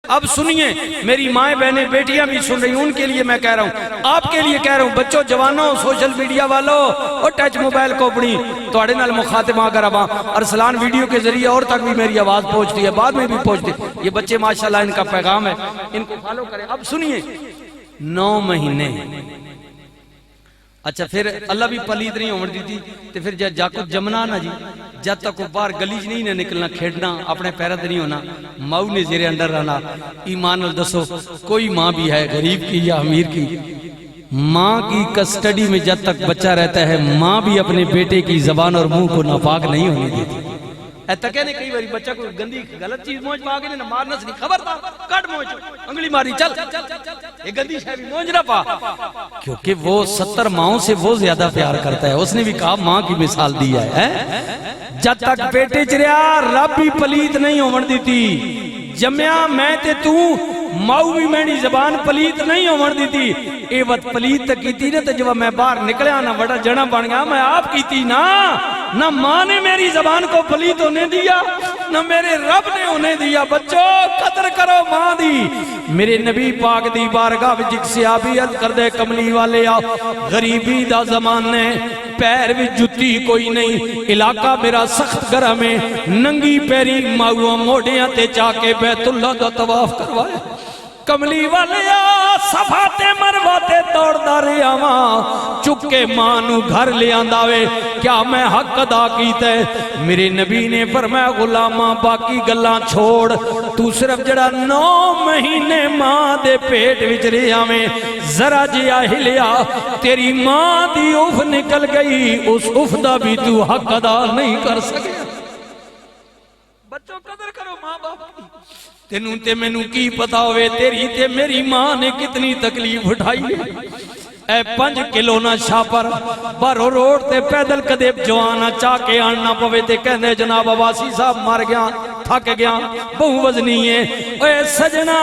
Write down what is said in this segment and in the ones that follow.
اب سنیے میری مائیں بہنیں بیٹیاں بھی سن رہی ہیں، ان کے لیے میں کہہ رہا ہوں، آپ کے لیے کہہ رہا ہوں، بچوں جوانوں سوشل میڈیا والوں اور ٹچ موبائل کو اپنی توڑے نال مخاطب آ کر اباں ارسلان ویڈیو کے ذریعے اور تک بھی میری آواز پہنچتی ہے، بعد میں بھی پہنچتی ہے، یہ بچے ماشاءاللہ ان کا پیغام ہے، ان کو فالو کریں۔ اب سنیے 9 مہینے اچھا پھر اللہ بھی پلید نہیں ہونے دیتی تو پھر جا کچھ جمنا نا جی، جب تک وہ باہر گلیج نہیں نکلنا، کھیڑنا، اپنے پیرت نہیں ہونا، ماؤ نے زیر اندر رہنا۔ ایمان دسو کوئی ماں بھی ہے غریب کی یا امیر کی، ماں کی کسٹڈی میں جب تک بچہ رہتا ہے ماں بھی اپنے بیٹے کی زبان اور منہ کو ناپاک نہیں ہونے دیتی۔ ایتا کہنے کئی باری بچہ کوئی گندی غلط چیز موج پا کے نہ مارنا سے نہیں، خبر تھا کٹ موج انگلی ماری چل یہ گندی شے بھی موج نہ پا، کیونکہ وہ 70 ماؤں سے وہ زیادہ پیار کرتا ہے، اس نے بھی کہا ماں کی مثال دیا ہے۔ جب تک بیٹے چریا رب بھی پلیت نہیں ہون دیتی، جمعہ میں تے تو ماؤ بھی میری زبان پلیت نہیں ہون دیتی، اے وقت پلیت تک کیتی نا، تو جب میں باہر نکلیا نا بڑا جڑا بن گیا، میں آپ کیتی نا، نہ ماں نے میری زبان کو پلیت ہونے دیا نہ میرے رب نے ہونے دیا۔ بچوں قدر کرو ماں دی۔ میرے نبی پاک دی بارگاہ وچ ایک صحابی عرض کر دے کملی والے آ، غریبی دا زمانے پیر وچ جُتی کوئی نہیں، علاقہ میرا سخت گرم ہے، ننگی پیری ماؤں موڑیاں تے جا کے بیت اللہ دا طواف کروائے۔ کملی والے صفاتے مرواتے دوڑ دارے آواں چکے مانو گھر لے آنداوے، کیا میں حق ادا کیتا ہے؟ میرے نبی نے فرمایا غلاماں باقی گلاں چھوڑ، تو صرف جڑا 9 مہینے ماں دے پیٹ وچ رہے آویں، ذرا جیا ہلیا تیری ماں دی اف نکل گئی، اس اف دا بھی تو حق ادا نہیں کر سکے۔ بچوں قدر کرو ماں باپ کی۔ تینوں تے میں نوں کی پتا ہوئے تیری تے میری ماں نے کتنی تکلیف اٹھائی ہے۔ اے 5 کلو نہ شاپر بارو روڈ تے پیدل کدے جوانا چاہ کے آننا پوے تے کہنے جناب عباسی صاحب مار گیا تھک گیا بہو وزنی ہے۔ اے سجنا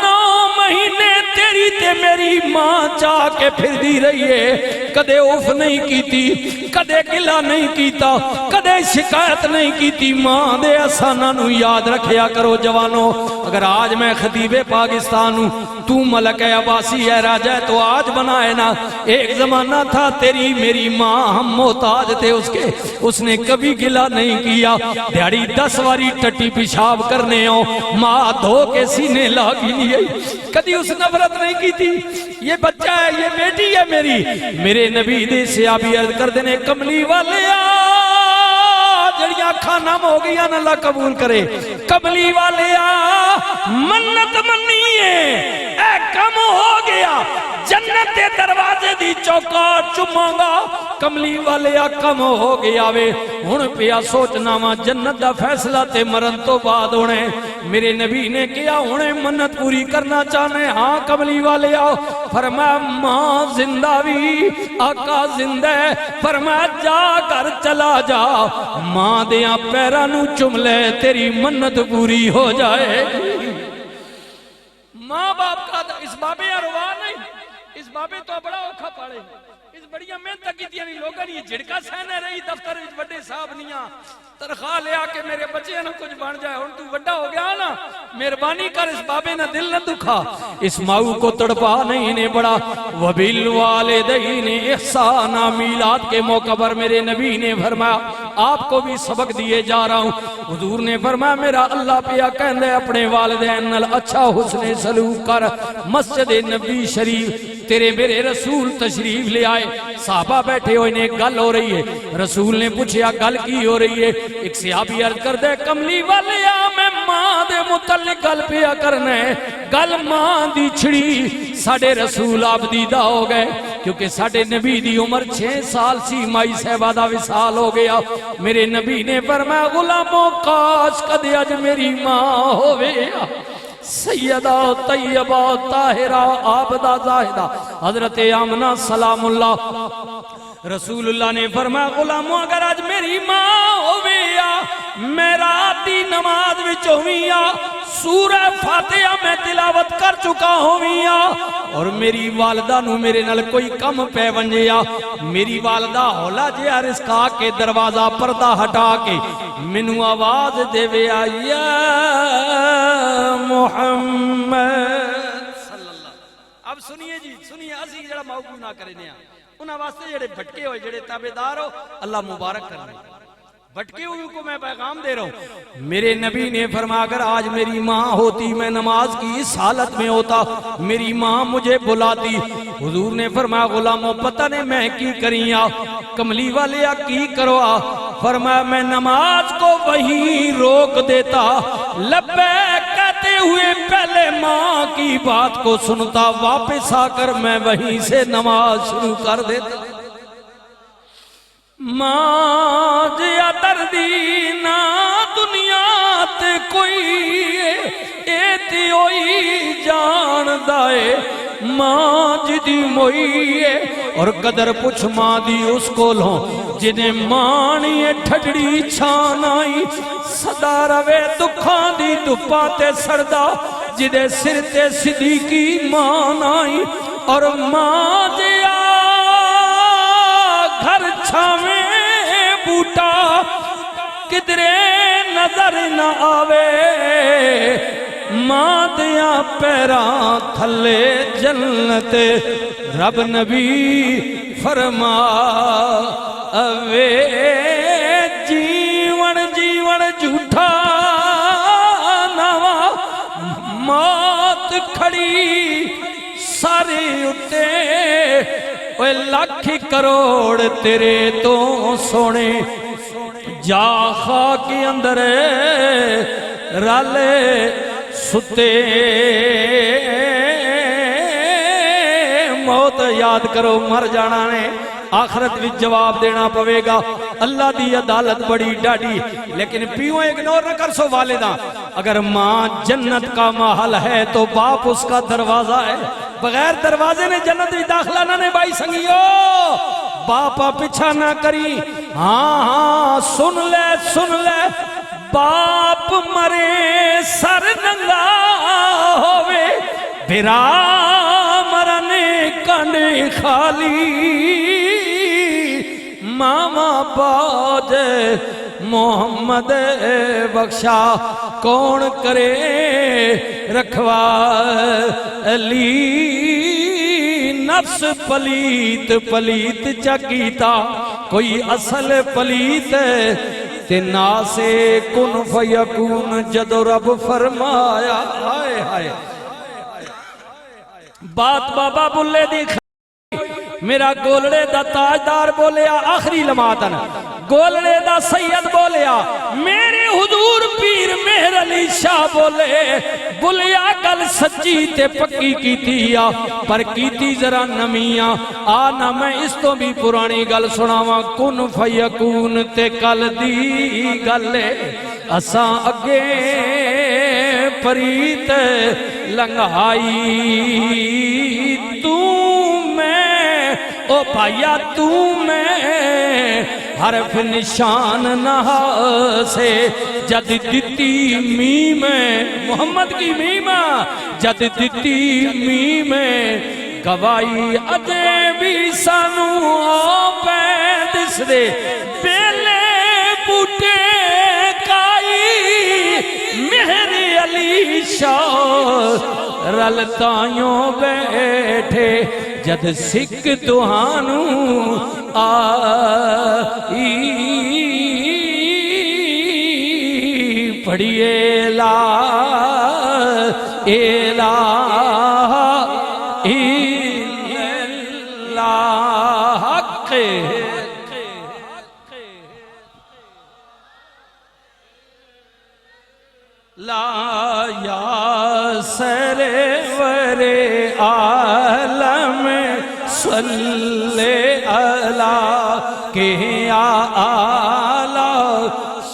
9 مہینے تیری تے میری ماں چاہ کے پھر دی رہی ہے، کدے اوف نہیں کیتی، کدے گلہ نہیں کیتا، کدے شکایت نہیں کیتی۔ ماں دے احساناں نو یاد رکھیا کرو جوانوں۔ اگر آج میں خطیب پاکستان ہوں، تو ملک عباسی ہے راجہ ہے، تو آج بنائے نا، ایک زمانہ تھا تیری میری ماں ہم محتاج تھے اس کے، اس نے کبھی گلہ نہیں کیا، دیڑی 10 واری ٹٹی پیشاب کرنے ہوں ماں دھو کے سینے لاگی نہیں، کدی اس نفرت نہیں کی تھی۔ یہ بچہ ہے، یہ بیٹی ہے میری۔ میرے نبی دے صحابی عرض کر دینے کملی والے جڑیاں کھانا ہو گیا نہ اللہ قبول کرے، کملی والے منت منی ہے، اے کم ہو گیا جنت دے دروازے دی چوکاٹ چماں گا، کملی والے کم ہو گیا وے ہن پیا سوچنا وا جنت دا فیصلہ تے مرن تو بعد ہونے۔ میرے نبی نے کیا ہونے منت پوری کرنا چاہنے؟ ہاں کملی والے فرمایا ماں زندہ بھی آقا زندہ ہے، فرمایا جا کر چلا جا ماں دیاں پیرا نو چم لے تیری منت پوری ہو جائے۔ ماں باپ کا اس بابے اروا نہیں، اس بابے تو بڑا اوکھا پاڑے، اس بڑیاں محنت کی نہیں لوگاں نہیں جھڑکا سہنے رہی دفتر وچ بڑے صاحب نیاں تنخواہ لے آ کے میرے بچے نہ کچھ بن جائے، ہن تو بڑا ہو گیا نا، مہربانی کر اس بابے نہ دل نہ دکھا، اس ماؤ کو تڑپا نہیں نے بڑا۔ وبالوالدین احسانا، میلاد کے موقع پر میرے نبی نے فرمایا آپ کو بھی سبق دیے جا رہا ہوں۔ حضور نے فرمایا میرا اللہ پیا کہندے اپنے والدین نال اچھا حسن سلوک کر۔ مسجد نبی شریف تیرے میرے رسول تشریف لے آئے، صحابہ بیٹھے ہوئے نے گل ہو رہی ہے، رسول نے پوچھیا گل کی ہو رہی ہے؟ ایک صحابی عرض کر دے کملی والے میں ماں دے متعلق گل پیا کرنا ہے، گل ماں دی چھڑی ساڑھے رسول آپ دیدہ ہو گئے، کیونکہ ساڑھے نبی دی عمر 6 سال سی، مائی صاحبہ دا وصال ہو گیا۔ میرے نبی نے فرمایا غلاموں کاش کدے اج میری ماں ہوئے، سیدہ طیبہ طاہرہ عابدہ زاہدہ حضرت آمنہ سلام اللہ۔ رسول اللہ نے فرمایا غلاموں اگر آج میری ماں ہویا، میرا آتی نماز وچ ہویا، سورہ فاتحہ میں تلاوت کر چکا ہویا، اور میری والدہ نو میرے نال کوئی کم پہ ونجیا، میری والدہ ہولا جے رزقا کے دروازہ پردہ ہٹا کے منو آواز دے وے آیا محمد صلی اللہ۔ اب سنیے جی، سنیے اسی جڑا موقع نہ کرنے ہیں انہاں واسطے جڑے بھٹکے ہوئے جڑے تابعدار ہو اللہ مبارک کرنے، بھٹکے ہوئے کو میں پیغام دے رہا ہوں۔ میرے نبی نے فرمایا اگر آج میری ماں ہوتی میں نماز کی اس حالت میں ہوتا، میری ماں مجھے بلاتی، حضور نے فرمایا غلاموں پتہ نے میں کی کریاں، کملی والے کی کرو آ، فرمایا میں نماز کو وہیں روک دیتا، لبیک کہتے ہوئے پہلے ماں کی بات کو سنتا، واپس آ کر میں وہیں سے نماز شروع کر دیتا۔ ماں جیا دردی نہ دنیا تے کوئی اے تے ہوئی جان دائے، ماں جدی موئی ہے اور قدر پوچھ ماں دی اس کو لوں جنہیں مانی ٹھڑی چھان آئی، صدا روے دکھان دی دپا تے سردا جدے سر تے صدیقی مان آئی، اور ماں جیا گھر چھاویں بوٹا کدرے نظر نہ آوے، ماں دیا پیران تھلے جنت رب نبی فرما اوے، جیون جیون جھوٹا نوا موت کھڑی سارے اٹھے، اے لاکھ کروڑ تیرے تو سونے، جا خاک کے اندر رالے ستے، موت یاد کرو مر جانا نے، آخرت بھی جواب دینا پوے گا، اللہ دی عدالت بڑی ڈاڑی، لیکن پیوں اگنور نہ کر سو والدہ، اگر ماں جنت کا محل ہے تو باپ اس کا دروازہ ہے، بغیر دروازے نے جنت بھی داخلہ نہ نے بائی سنگیو، باپا پچھا نہ کری، ہاں ہاں سن لے، باپ مرے سر ننگا ہوئے، بھرا مرنے کنے خالی، ماما باج محمد بخشا کون کرے رکھوالی، نفس پلیت پلیت چکیتا کوئی اصل پلیت تنا سے کن فیکون جدو رب فرمایا، ہائے ہائے بات بابا بلے دی میرا گولڑے دا تاجدار بولیا آخری لمحاتن، گولڑے دا سید بولیا، میرے حضور پیر مہر علی شاہ بولے، بولیا گل سچی تے پکی کیتیا پر کیتی ذرا نمیاں، آنا میں اس تو بھی پرانی گل سناواں، کن فیکون تے کل دی گلے اساں اگے پریت لنگائی، تو او بھائیا تو میں حرف نشان نہ سے جد دیتی میم محمد کی میم، جد دیتی میم گوائی اجے بھی سانو پہ دس دے بیلے بوٹے کائی، مہر علی شاہ رلتائیوں بیٹھے جد سکھ دہانو آئی، پڑھئے لا الہ الا اللہ حق، لا یا سرور عالم صلی اللہ کے آلہ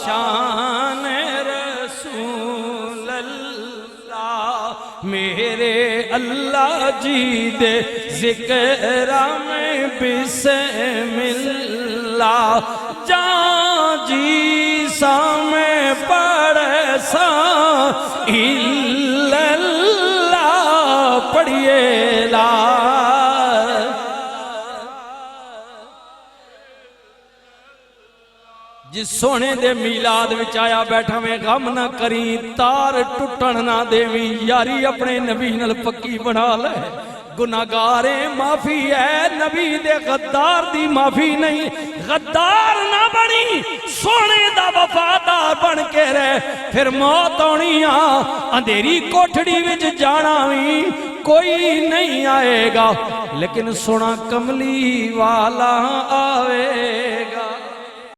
شان رسول اللہ، میرے اللہ جی دے ذکر میں بسم اللہ، جان جی سا میں پڑھ سا الا اللہ، پڑھئے لا جس سونے دے میلاد وچ آیا بیٹھا میں غم نہ کری تار ٹوٹن نہ دیوی یاری اپنے نبی نال پکی بنا لے گناہگارے معافی ہے نبی دے غدار دی معافی نہیں غدار نہ بنی سونے دا وفادار بن کے رہ پھر موت ہونی اندھیری کوٹھڑی وچ جانا بھی کوئی نہیں آئے گا لیکن سونا کملی والا آئے گا